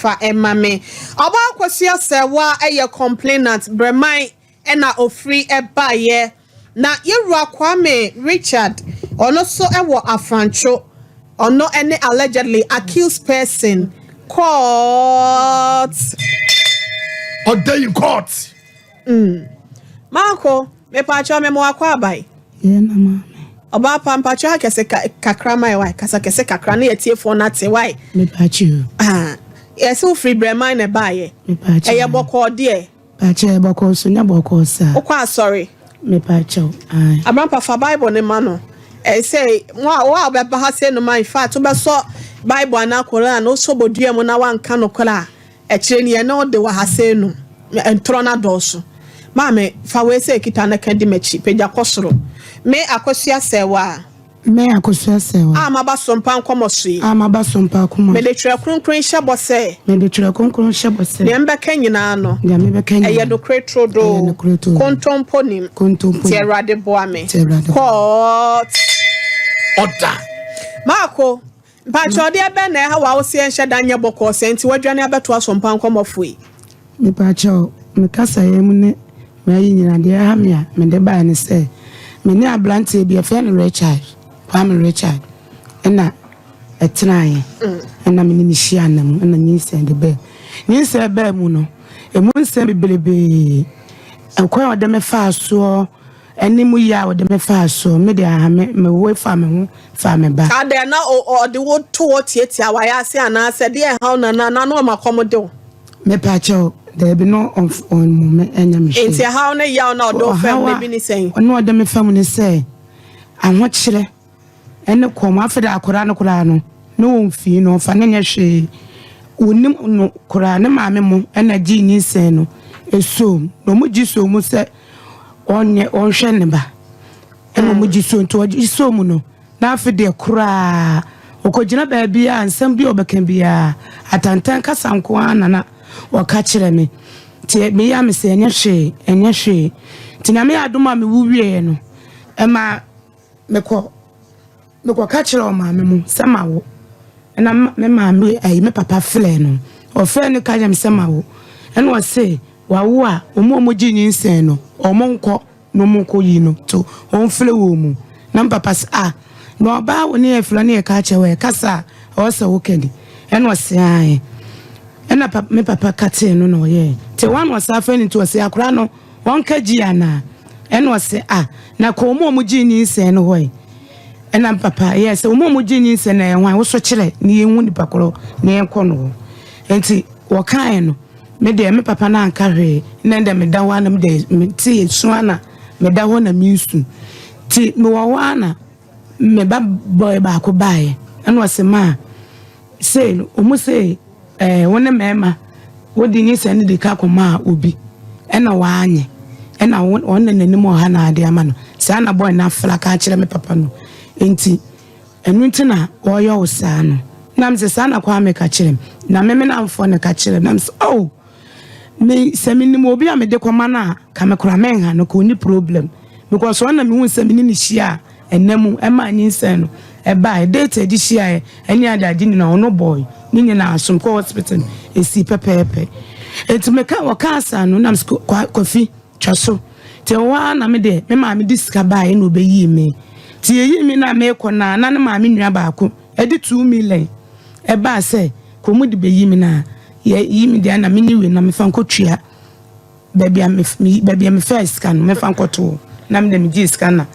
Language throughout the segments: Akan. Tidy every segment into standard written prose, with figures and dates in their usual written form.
fa emame oba kwasi asewa eye complainant bremai ena ofri ebaye na yewura Kwame Richard ono so ewo Afrancho ono any allegedly accused person court or day in court. Marco me pacho me mo akwa abai ye na mama oba pampacho akese kakra mai wai kasa kese kakra na yetiefo na te wai me pacho yes ofri bremai na baye me pacho eye boko de pacho e boko so nya boko sa okwa sorry me pacho ai abampa fa bible ne ma no say wa obeba ha say no man fact obeso bible na koran no so bodua mu na wanka no kola e kire ne na ode wa ha say no entro na doso mame fa we say kita na kandi machi peja kosoro me akosua sewa amaba sompa nkomoso amaba sompa kuma me de tire kronkron hye bose ne mbe kanyina no ya me be kanyina eye do kretro do kontomponim ti erade boame court order Marco Pacho de be na ha wa wo se enhye danye boko senti wadwane abeto asompa nkomofoi me pacho me kasa yemu ne me nyina de ha me a me de ba ne se me ne ablante bi afa ne Richard Kwame Richard ena etraye ena me ni hia nam ena ni send be mu no emu nse bebelebe akwa ode me fa so eni mu ya ode me fa so me de ha me wo fa me ho fa me ba ade na o de wo to tietia wa ya se ana se de ha na no makomode me pacho there be no on moment enya me enti ha na ya na odo fam me bi ni sen ono ode me fam ni se anwo kire ene kom afeda akora no kora no no mfi no fa ne nya hwe onim no kora ne maame mo ena gi ni sen no eso no mu gi so mu se onye onhwe ne ba eno mu gi so nto gi so mu no na afede kora okogina ba bia ansam bi obeka bia atantan kasanko anana waka kire me ti me ya me se enye hwe ti na me adoma me wuwie no ema meko ka kire o maame mu semawo na me maame ayi me papa fle no o fe ne ka jam semawo ena o se wawo a omo gi nyinsen no omo nko no mo ko yi no to on fle wo mu na papa sa no ba wo ne efla ne ka kire we kasa o se wo kedi ena o se ai ena me papa kate no no ye te wan was afa ni to se akura no won ka gi ana ena o se na ko omo gi nyinsen no hoy ena papa yes omo gi nyinsen na enwan wo so kire ni enwu ni pakoro na enko no enti wo kan no me de me papa na anka hwe na de me da wa na me de me ti su ana me da ho na mi su ti me wo wa na me ba boy ba ko bae ena o se ma say omo say wona mema wodi ni se ne de ka koma obi ena waanye ena wona nanim oha na ade ama no sa na boy na fla ka kire me papa no enti enu ntina oyo osa no nam se sa na kwa me ka kire na me na mfo ne ka kire nam se me se minim obi a me de koma na ka me kora men ha no ko ni problem because wona me hu se minim ni hia enemu ema nyi se no eba date edi hia eni adaji ni na ono boy nini na asum ko hospital esi pepepe enti me ka wakasa no nam kofi twaso te wa na me de me ma me diska bae no be yi me ti yi me na me ko na ne ma me nua ba ko edi 2 million e ba se ko mu de be yi me na ye yi me de na me niwe na me fa nko tua baby am first scan me fa nko to na me de me gi scan na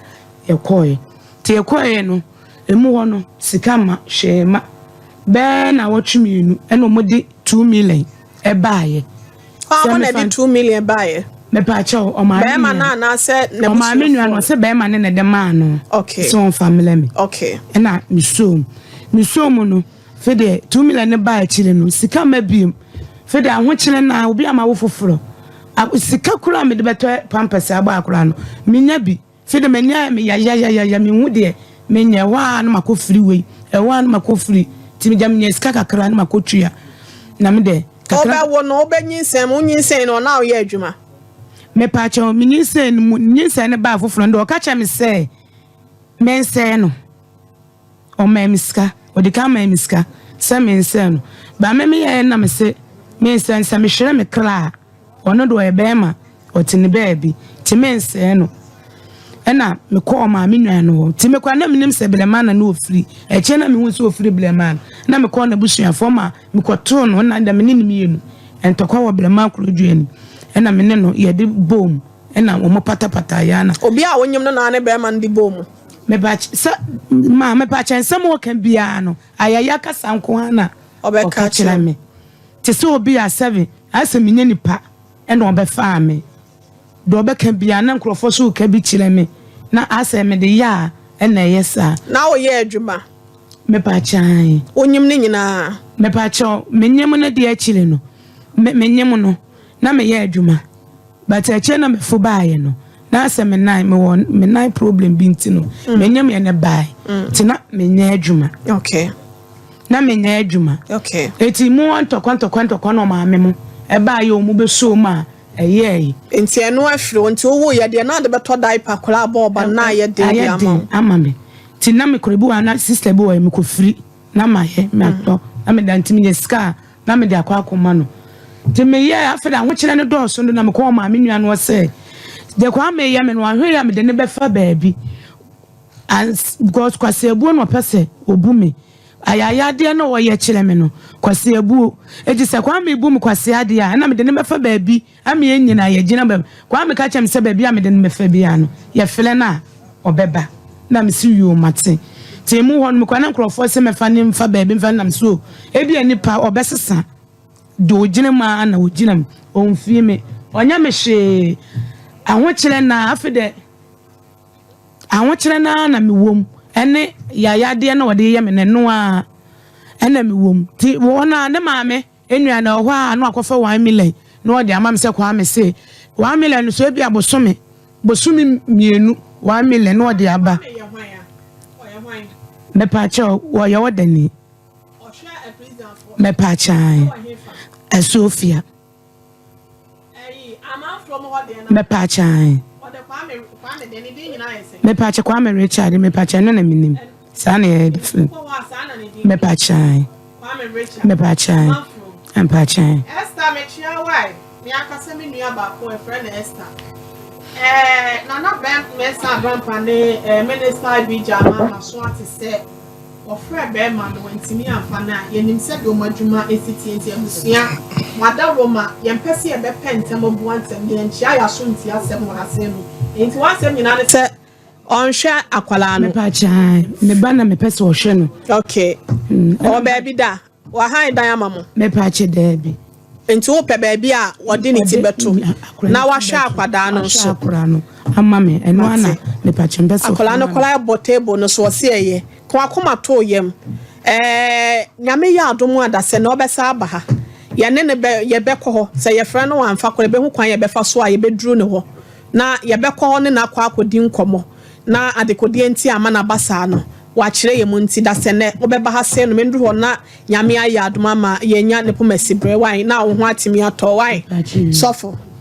ye koe ti ye koe no emu ho no sika ma hwema be na watwemienu eno modi 2 million e baaye fa na di 2 million baaye me pa cha o ma be ma na se ne bu ma menu no se be ma ne de ma no okay so family me okay na mi so no fe de 2 million ne baaye chire no sika ma biem fe de aho chire na obi ama wo foforo sika kura me de beto pampers agba akura no minya bi fe de manya me ya me hu de menya wa na makofiri we wa na makofiri timi jam nye ska kakra na makotua na me de kakra oba wo no oba nyinsen no na oye adwuma me pa cha me nyinsen ne ba foforo ndo ka cha me se mense no o ma miska o de ka ma miska se mense no ba me ye na me se me sense me hwere me kra ono do e be ma otini baabi ti me nse no ena me ko ma me nwan no ti me kwa na menim se blema na no ofiri e che na me hu se ofiri blema na me ko na busuafo ma me ko to no na da me ni mienu entokwa wo blema kroduani ena me ne no ye de bom ena wo mo patapata ya na obi a wonyem no na ne blema ndi bom me ba sa ma me pa chen wo kan bia no ayaya ka sanko ana obeka chira me ti so obi a 7 asa me nya nipa ena obefa me do obeka bia na nkrofo so ka bi chira me na asa me de ya ena yesa na wo ye adwuma me pa chan wonyem ne nyina me pa cho me nyem na de achire no me nyem no na me ye adwuma but ache na me fo baaye no na asa me nine me won me nine problem bi ntino me nyem ye ne bae ti na me nya adwuma okay na me nya adwuma okay eti mu antokwanto no ma me mu e baaye o mu be so ma eye enti eno afiro nti owo ye de na de beto diaper kola boba na ye de ama me ti na me korebu ana sister bi wo me ko free na ma ye me ato na me dantimi ye ska na me de akwa no ti me ye afeda ho kire ne do so na me ko ma me nua no se de kwa me ye me no ahwe ya me de ne befa baabi and because kwase ebu no pese obu me ayaya de na wo ye kire me no kwase ebu eji se kwa me ebu me kwase ade a na me de ne befa baabi ame ye nyina ye gina baabi kwa me ka chem se baabi a me de ne befa bia no ye fele na obeba na me si yo mate ti mu hon me kwa na nkrofo se me fa ne mfa baabi mfa na me so ebi anipa obesesa do gina ma na wo gina me onfie me onya me hwe ahwo kire na afede ahwo kire na me wom ene yaya de na wode ye me ne no a ena me wom ti wo na ne maame enua na ho a no akofa 1 million no wode amam se kwa me se 1 million so ebi abosome mienu 1 million no wode aba me pa cho wo ye wodani me pa chan Sofia me pa chan me pa che kwa me Richard me pa chan no na minim sa na ye different me pa chan me pa chan am pa chan Esther me chia why me akasa me nua ba ko e friend Esther na ben me sa grandpa ne minister bi jama na so ati se ofre be ma no ntimi amfana ye nim se do madwuma esiti enti amusua wada roma ye mpese ye be pentem obu antem ye nchia ya so nti asem wona se no enti wasem nyina ne se onhwe akwala no me pa chan me ba na me pese o hwe no okay o ba bi da wa han dan amamo me pa che da bi enti wo pe ba bi a wode ne ti beto na wa hwe akwada no so akura no amma me eno ana me pa che mbeso akwala no kola bo table no so se eye kwa koma to yem nyame ya adomu adase na obesa aba ha ye ne ye bekọ ho se ye frɛ no wanfa kɔ be hu kwan ye befa so a ye beduru ne ho na ye bekọ ho ne na akwa akodi nkomo na adekodi enti ama na basa no wa kire ye mu nti da se ne obeba ha se no me nduru ho na nyame ya adomu ama ye nya ne pomasi bre wan na wo ho atimi atɔ wan sofo